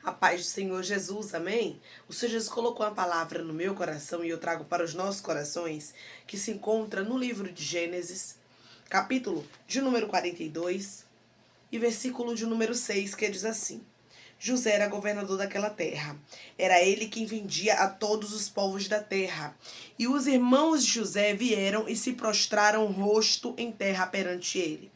A paz do Senhor Jesus, amém? O Senhor Jesus colocou uma palavra no meu coração e eu trago para os nossos corações, que se encontra no livro de Gênesis, capítulo de número 42 e versículo de número 6, que diz assim: José era governador daquela terra. Era ele quem vendia a todos os povos da terra. E os irmãos de José vieram e se prostraram rosto em terra perante ele.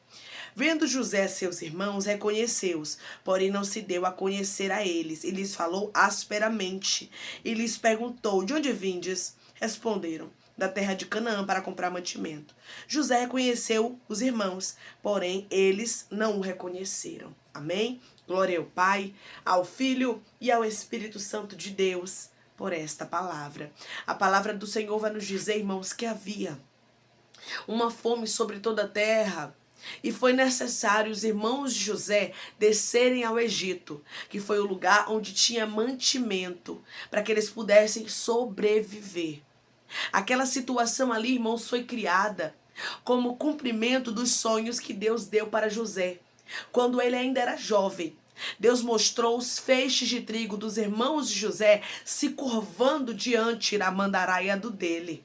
Vendo José seus irmãos, reconheceu-os, porém não se deu a conhecer a eles, e lhes falou asperamente, e lhes perguntou: de onde vindes? Responderam: da terra de Canaã, para comprar mantimento. José reconheceu os irmãos, porém eles não o reconheceram. Amém? Glória ao Pai, ao Filho e ao Espírito Santo de Deus, por esta palavra. A palavra do Senhor vai nos dizer, irmãos, que havia uma fome sobre toda a terra. E foi necessário os irmãos de José descerem ao Egito, que foi o lugar onde tinha mantimento, para que eles pudessem sobreviver. Aquela situação ali, irmãos, foi criada como cumprimento dos sonhos que Deus deu para José, quando ele ainda era jovem. Deus mostrou os feixes de trigo dos irmãos de José se curvando diante da mandaraia dele.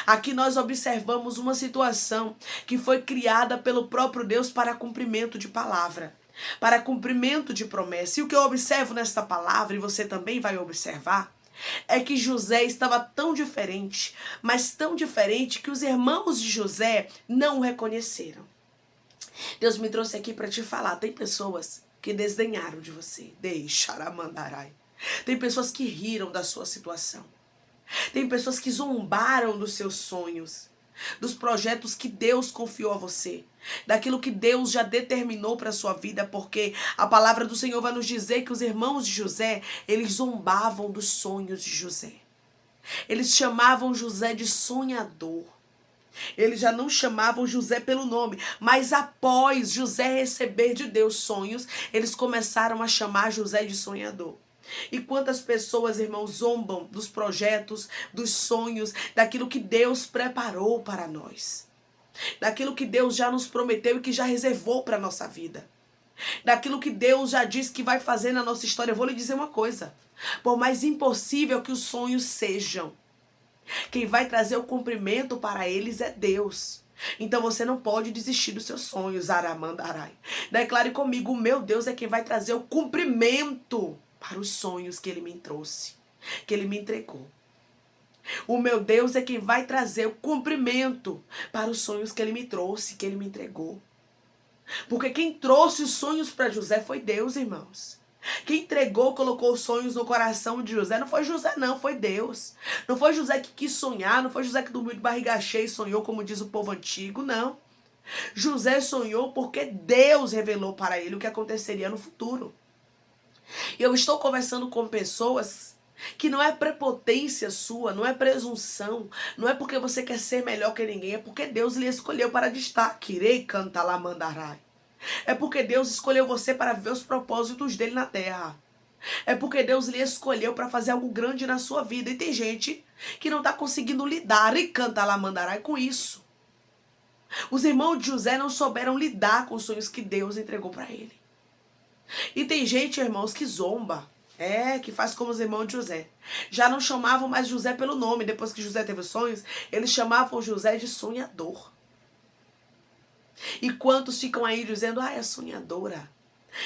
Aqui nós observamos uma situação que foi criada pelo próprio Deus para cumprimento de palavra, para cumprimento de promessa. E o que eu observo nesta palavra, e você também vai observar, é que José estava tão diferente, mas tão diferente que os irmãos de José não o reconheceram. Deus me trouxe aqui para te falar, tem pessoas que desdenharam de você, deixaramandarai. Tem pessoas que riram da sua situação. Tem pessoas que zombaram dos seus sonhos, dos projetos que Deus confiou a você, daquilo que Deus já determinou para a sua vida, porque a palavra do Senhor vai nos dizer que os irmãos de José, eles zombavam dos sonhos de José. Eles chamavam José de sonhador. Eles já não chamavam José pelo nome, mas após José receber de Deus sonhos, eles começaram a chamar José de sonhador. E quantas pessoas, irmãos, zombam dos projetos, dos sonhos, daquilo que Deus preparou para nós, daquilo que Deus já nos prometeu e que já reservou para a nossa vida, daquilo que Deus já disse que vai fazer na nossa história. Eu vou lhe dizer uma coisa: por mais impossível que os sonhos sejam, quem vai trazer o cumprimento para eles é Deus. Então você não pode desistir dos seus sonhos, Aramandarai. Declare comigo: o meu Deus é quem vai trazer o cumprimento para os sonhos que Ele me trouxe, que Ele me entregou. O meu Deus é quem vai trazer o cumprimento para os sonhos que Ele me trouxe, que Ele me entregou. Porque quem trouxe os sonhos para José foi Deus, irmãos. Quem entregou, colocou os sonhos no coração de José, não foi José não, foi Deus. Não foi José que quis sonhar, não foi José que dormiu de barriga cheia e sonhou, como diz o povo antigo, não. José sonhou porque Deus revelou para ele o que aconteceria no futuro. E eu estou conversando com pessoas que não é prepotência sua, não é presunção, não é porque você quer ser melhor que ninguém, é porque Deus lhe escolheu para destaque. Irei cantar lá mandarai. É porque Deus escolheu você para ver os propósitos dele na terra. É porque Deus lhe escolheu para fazer algo grande na sua vida. E tem gente que não está conseguindo lidar e cantar lá mandarai com isso. Os irmãos de José não souberam lidar com os sonhos que Deus entregou para ele. E tem gente, irmãos, que zomba. Que faz como os irmãos de José. Já não chamavam mais José pelo nome. Depois que José teve sonhos, eles chamavam José de sonhador. E quantos ficam aí dizendo: é sonhadora.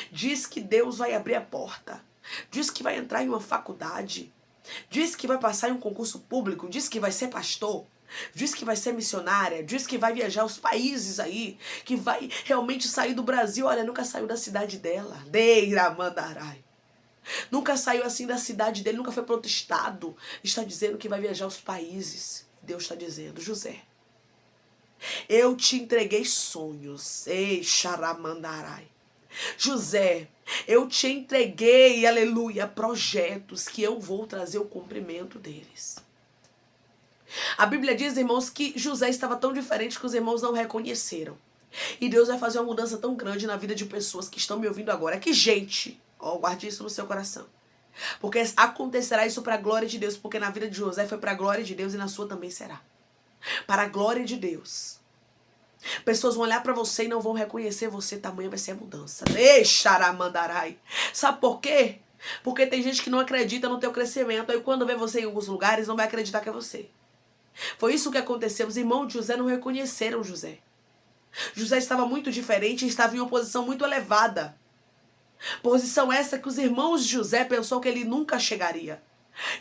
Diz que Deus vai abrir a porta. Diz que vai entrar em uma faculdade. Diz que vai passar em um concurso público. Diz que vai ser pastor. Diz que vai ser missionária, diz que vai viajar aos países aí, que vai realmente sair do Brasil. Olha, nunca saiu da cidade dela. Deiramandarai. Nunca saiu assim da cidade dele, nunca foi para outro estado. Está dizendo que vai viajar aos países. Deus está dizendo: José, eu te entreguei sonhos. Ei, xaramandarai. José, eu te entreguei, aleluia, projetos que eu vou trazer o cumprimento deles. A Bíblia diz, irmãos, que José estava tão diferente que os irmãos não reconheceram. E Deus vai fazer uma mudança tão grande na vida de pessoas que estão me ouvindo agora. Que gente, guarde isso no seu coração. Porque acontecerá isso para a glória de Deus. Porque na vida de José foi para a glória de Deus e na sua também será. Para a glória de Deus. Pessoas vão olhar para você e não vão reconhecer você. Tamanha vai ser a mudança. Deixaramandarai. Sabe por quê? Porque tem gente que não acredita no teu crescimento. Aí quando vê você em alguns lugares, não vai acreditar que é você. Foi isso que aconteceu. Os irmãos de José não reconheceram José. José estava muito diferente e estava em uma posição muito elevada. Posição essa que os irmãos de José pensou que ele nunca chegaria.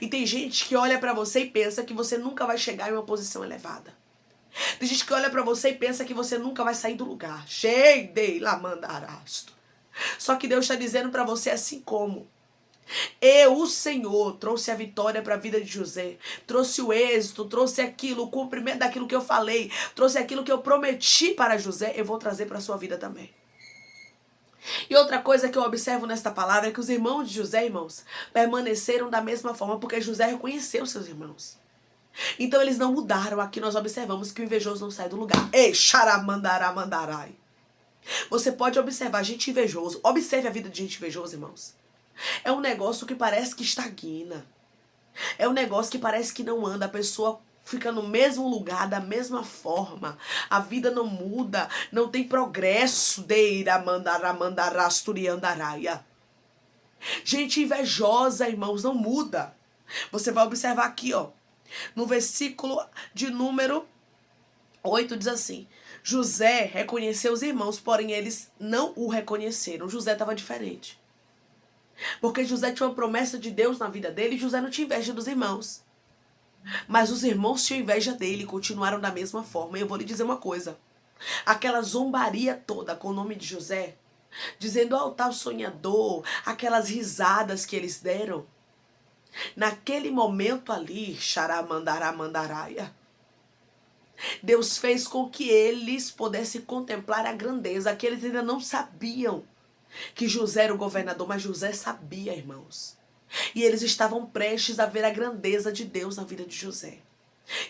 E tem gente que olha pra você e pensa que você nunca vai chegar em uma posição elevada. Tem gente que olha pra você e pensa que você nunca vai sair do lugar. Cheidei lá mandarasto. Só que Deus está dizendo pra você assim como eu, o Senhor, trouxe a vitória para a vida de José, trouxe o êxito, trouxe aquilo, o cumprimento daquilo que eu falei, trouxe aquilo que eu prometi para José, eu vou trazer para a sua vida também. E outra coisa que eu observo nesta palavra é que os irmãos de José, irmãos, permaneceram da mesma forma, porque José reconheceu seus irmãos. Então eles não mudaram. Aqui nós observamos que o invejoso não sai do lugar. Ei, xaramandará, mandarai. Você pode observar gente invejoso. Observe a vida de gente invejosa, irmãos. É um negócio que parece que estagna. É um negócio que parece que não anda. A pessoa fica no mesmo lugar, da mesma forma. A vida não muda. Não tem progresso. Gente invejosa, irmãos, não muda. Você vai observar aqui, ó. No versículo de número 8 diz assim: José reconheceu os irmãos, porém eles não o reconheceram. José estava diferente. Porque José tinha uma promessa de Deus na vida dele e José não tinha inveja dos irmãos. Mas os irmãos tinham inveja dele e continuaram da mesma forma. E eu vou lhe dizer uma coisa. Aquela zombaria toda com o nome de José, dizendo, ó, o tal sonhador, aquelas risadas que eles deram. Naquele momento ali, xaramandará-mandaraia, Deus fez com que eles pudessem contemplar a grandeza, que eles ainda não sabiam que José era o governador, mas José sabia, irmãos. E eles estavam prestes a ver a grandeza de Deus na vida de José.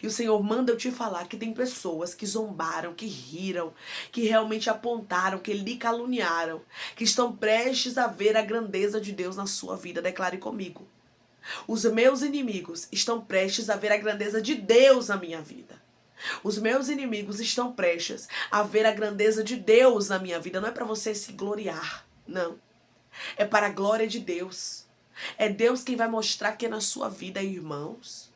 E o Senhor manda eu te falar que tem pessoas que zombaram, que riram, que realmente apontaram, que lhe caluniaram, que estão prestes a ver a grandeza de Deus na sua vida. Declare comigo. Os meus inimigos estão prestes a ver a grandeza de Deus na minha vida. Os meus inimigos estão prestes a ver a grandeza de Deus na minha vida. Não é para você se gloriar, não. É para a glória de Deus. É Deus quem vai mostrar que é na sua vida, irmãos.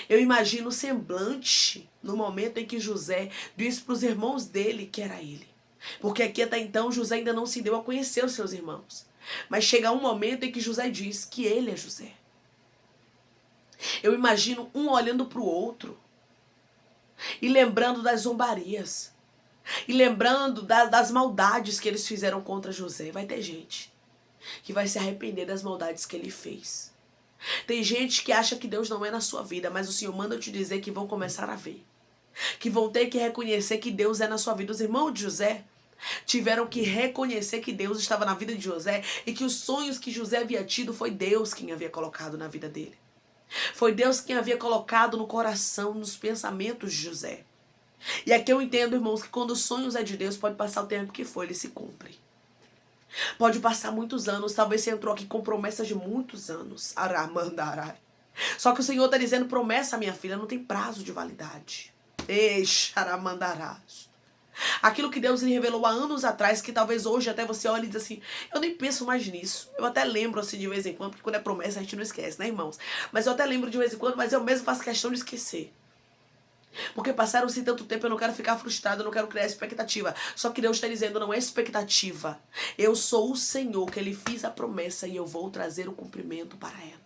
Eu imagino o semblante no momento em que José disse para os irmãos dele que era ele. Porque aqui até então José ainda não se deu a conhecer os seus irmãos. Mas chega um momento em que José diz que ele é José. Eu imagino um olhando para o outro e lembrando das zombarias. E lembrando das maldades que eles fizeram contra José. Vai ter gente que vai se arrepender das maldades que ele fez. Tem gente que acha que Deus não é na sua vida, mas o Senhor manda eu te dizer que vão começar a ver. Que vão ter que reconhecer que Deus é na sua vida. Os irmãos de José tiveram que reconhecer que Deus estava na vida de José e que os sonhos que José havia tido foi Deus quem havia colocado na vida dele. Foi Deus quem havia colocado no coração, nos pensamentos de José. E aqui eu entendo, irmãos, que quando os sonhos é de Deus, pode passar o tempo que for, ele se cumpre. Pode passar muitos anos, talvez você entrou aqui com promessas de muitos anos. Aramandarai. Só que o Senhor está dizendo, promessa, minha filha, não tem prazo de validade. Aramandarás. Aquilo que Deus lhe revelou há anos atrás, que talvez hoje até você olhe e diz assim, eu nem penso mais nisso. Eu até lembro assim de vez em quando, porque quando é promessa a gente não esquece, né, irmãos? Mas eu até lembro de vez em quando, mas eu mesmo faço questão de esquecer. Porque passaram-se tanto tempo, eu não quero ficar frustrado, eu não quero criar expectativa. Só que Deus está dizendo, não é expectativa. Eu sou o Senhor que lhe fiz a promessa e eu vou trazer o cumprimento para ela.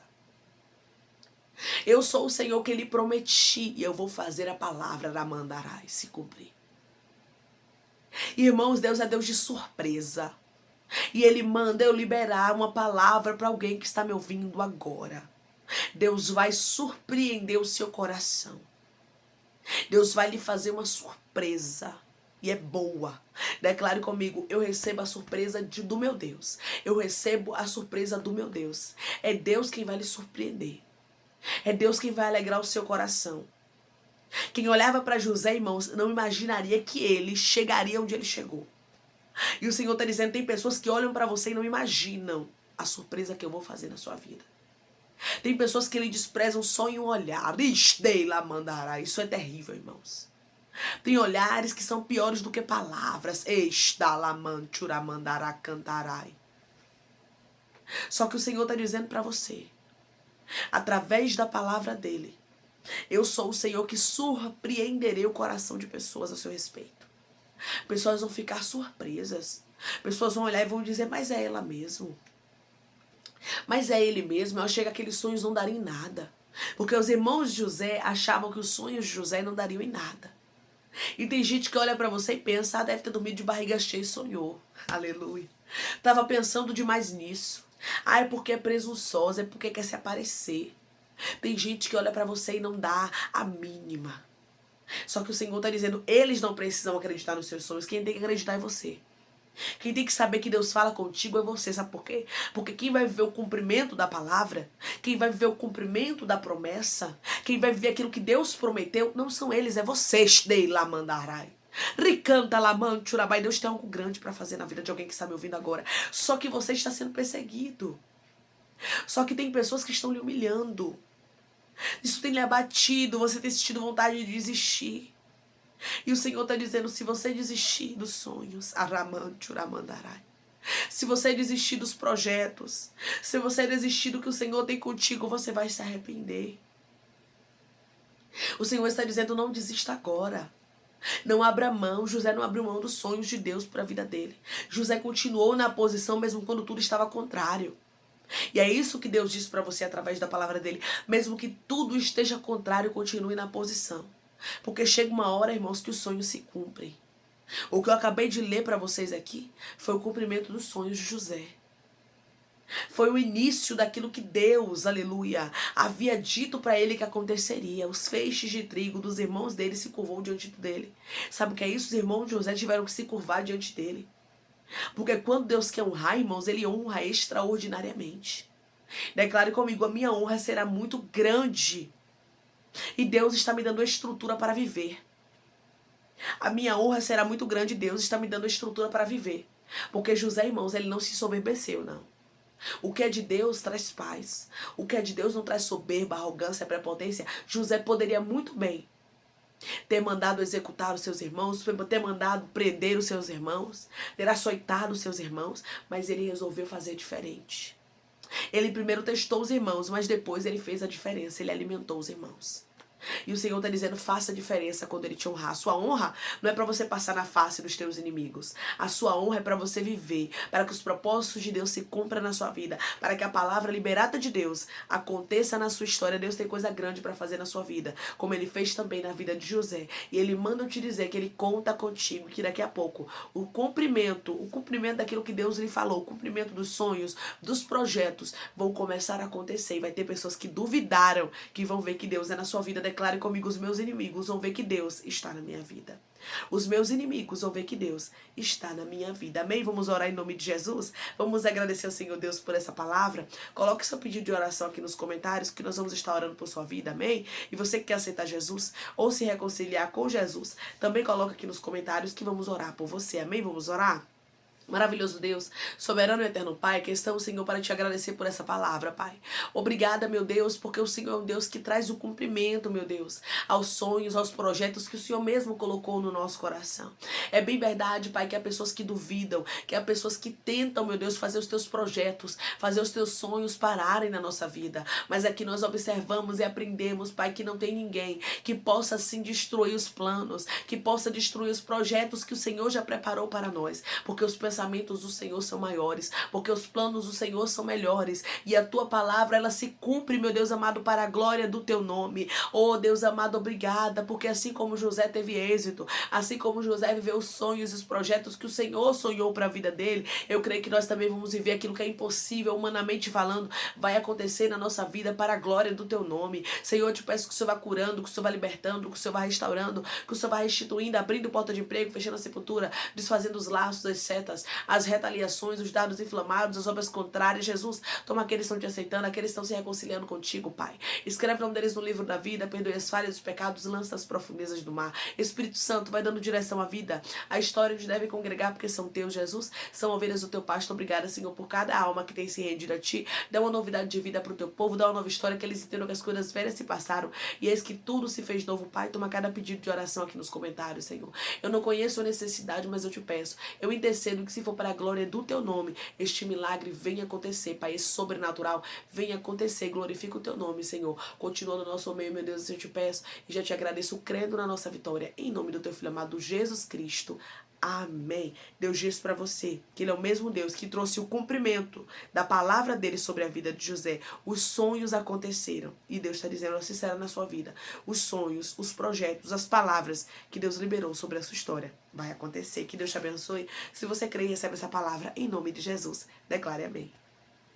Eu sou o Senhor que lhe prometi e eu vou fazer a palavra da mandarai se cumprir. Irmãos, Deus é Deus de surpresa. E Ele manda eu liberar uma palavra para alguém que está me ouvindo agora. Deus vai surpreender o seu coração. Deus vai lhe fazer uma surpresa. E é boa. Declare comigo, eu recebo a surpresa do meu Deus. Eu recebo a surpresa do meu Deus. É Deus quem vai lhe surpreender. É Deus quem vai alegrar o seu coração. Quem olhava para José, irmãos, não imaginaria que ele chegaria onde ele chegou. E o Senhor está dizendo, tem pessoas que olham para você e não imaginam a surpresa que eu vou fazer na sua vida. Tem pessoas que lhe desprezam só em um olhar. Isso é terrível, irmãos. Tem olhares que são piores do que palavras. Só que o Senhor está dizendo para você, através da palavra dele, eu sou o Senhor que surpreenderei o coração de pessoas a seu respeito. Pessoas vão ficar surpresas. Pessoas vão olhar e vão dizer, mas é ela mesmo. Mas é ele mesmo. Eu achei que aqueles sonhos não dariam em nada. Porque os irmãos de José achavam que os sonhos de José não dariam em nada. E tem gente que olha pra você e pensa, deve ter dormido de barriga cheia e sonhou. Aleluia. Tava pensando demais nisso. É porque é presunçosa, é porque quer se aparecer. Tem gente que olha pra você e não dá a mínima. Só que o Senhor tá dizendo, eles não precisam acreditar nos seus sonhos. Quem tem que acreditar é você. Quem tem que saber que Deus fala contigo é você, sabe por quê? Porque quem vai viver o cumprimento da palavra, quem vai viver o cumprimento da promessa, quem vai viver aquilo que Deus prometeu, não são eles, é vocês. Dei lá mandarai. Ricanta lamanturabai. Deus tem algo grande para fazer na vida de alguém que está me ouvindo agora. Só que você está sendo perseguido. Só que tem pessoas que estão lhe humilhando. Isso tem lhe abatido, você tem sentido vontade de desistir. E o Senhor está dizendo, se você desistir dos sonhos, se você desistir dos projetos, se você desistir do que o Senhor tem contigo, você vai se arrepender. O Senhor está dizendo, não desista agora. Não abra mão. José não abriu mão dos sonhos de Deus para a vida dele. José continuou na posição mesmo quando tudo estava contrário. E é isso que Deus diz para você através da palavra dele. Mesmo que tudo esteja contrário, continue na posição. Porque chega uma hora, irmãos, que os sonhos se cumprem. O que eu acabei de ler para vocês aqui foi o cumprimento dos sonhos de José. Foi o início daquilo que Deus, aleluia, havia dito para ele que aconteceria. Os feixes de trigo dos irmãos dele se curvou diante dele. Sabe o que é isso? Os irmãos de José tiveram que se curvar diante dele. Porque quando Deus quer honrar, irmãos, ele honra extraordinariamente. Declare comigo, a minha honra será muito grande. E Deus está me dando a estrutura para viver. A minha honra será muito grande. Deus está me dando a estrutura para viver. Porque José, irmãos, ele não se soberbeceu, não. O que é de Deus traz paz. O que é de Deus não traz soberba, arrogância, prepotência. José poderia muito bem ter mandado executar os seus irmãos, ter mandado prender os seus irmãos, ter açoitado os seus irmãos, mas ele resolveu fazer diferente. Ele primeiro testou os irmãos, mas depois ele fez a diferença, ele alimentou os irmãos. E o Senhor está dizendo, faça a diferença quando Ele te honrar. A sua honra não é para você passar na face dos teus inimigos. A sua honra é para você viver, para que os propósitos de Deus se cumpram na sua vida, para que a palavra liberada de Deus aconteça na sua história. Deus tem coisa grande para fazer na sua vida, como Ele fez também na vida de José. E Ele manda eu te dizer que Ele conta contigo, que daqui a pouco o cumprimento daquilo que Deus lhe falou, o cumprimento dos sonhos, dos projetos, vão começar a acontecer. E vai ter pessoas que duvidaram, que vão ver que Deus é na sua vida. Declare comigo, os meus inimigos vão ver que Deus está na minha vida. Os meus inimigos vão ver que Deus está na minha vida. Amém? Vamos orar em nome de Jesus? Vamos agradecer ao Senhor Deus por essa palavra? Coloque seu pedido de oração aqui nos comentários, que nós vamos estar orando por sua vida. Amém? E você que quer aceitar Jesus ou se reconciliar com Jesus, também coloca aqui nos comentários que vamos orar por você. Amém? Vamos orar? Maravilhoso Deus, soberano e eterno Pai, que estamos, Senhor, para te agradecer por essa palavra, Pai. Obrigada, meu Deus, porque o Senhor é um Deus que traz o cumprimento, meu Deus, aos sonhos, aos projetos que o Senhor mesmo colocou no nosso coração. É bem verdade, Pai, que há pessoas que duvidam, que há pessoas que tentam, meu Deus, fazer os teus projetos, fazer os teus sonhos pararem na nossa vida. Mas aqui nós observamos e aprendemos, Pai, que não tem ninguém que possa, assim, destruir os planos, que possa destruir os projetos que o Senhor já preparou para nós, porque os pensamentos do Senhor são maiores, porque os planos do Senhor são melhores, e a tua palavra, ela se cumpre, meu Deus amado, para a glória do teu nome. Oh Deus amado, obrigada, porque assim como José teve êxito, assim como José viveu os sonhos e os projetos que o Senhor sonhou para a vida dele, eu creio que nós também vamos viver aquilo que é impossível, humanamente falando, vai acontecer na nossa vida para a glória do teu nome. Senhor, eu te peço que o Senhor vá curando, que o Senhor vá libertando, que o Senhor vá restaurando, que o Senhor vá restituindo, abrindo porta de emprego, fechando a sepultura, desfazendo os laços, as setas, as retaliações, os dados inflamados, as obras contrárias. Jesus, toma aqueles que estão te aceitando, aqueles que estão se reconciliando contigo, Pai. Escreve o nome deles no livro da vida, perdoe as falhas, os pecados, lança nas profundezas do mar. Espírito Santo, vai dando direção à vida, a história onde deve congregar, porque são teus, Jesus, são ovelhas do teu pasto. Obrigada, Senhor, por cada alma que tem se rendido a ti. Dá uma novidade de vida para o teu povo, dá uma nova história, que eles entendam que as coisas velhas se passaram e eis que tudo se fez novo, Pai. Toma cada pedido de oração aqui nos comentários, Senhor. Eu não conheço a necessidade, mas eu te peço, eu intercedo que se for para a glória do teu nome, este milagre venha acontecer, Pai, esse sobrenatural venha acontecer, glorifica o teu nome, Senhor. Continua no nosso meio, meu Deus, eu te peço e já te agradeço, crendo na nossa vitória, em nome do teu Filho amado Jesus Cristo. Amém. Deus diz para você que Ele é o mesmo Deus que trouxe o cumprimento da palavra dele sobre a vida de José. Os sonhos aconteceram. E Deus está dizendo, sincera na sua vida. Os sonhos, os projetos, as palavras que Deus liberou sobre a sua história. Vai acontecer. Que Deus te abençoe. Se você crê e recebe essa palavra, em nome de Jesus, declare amém.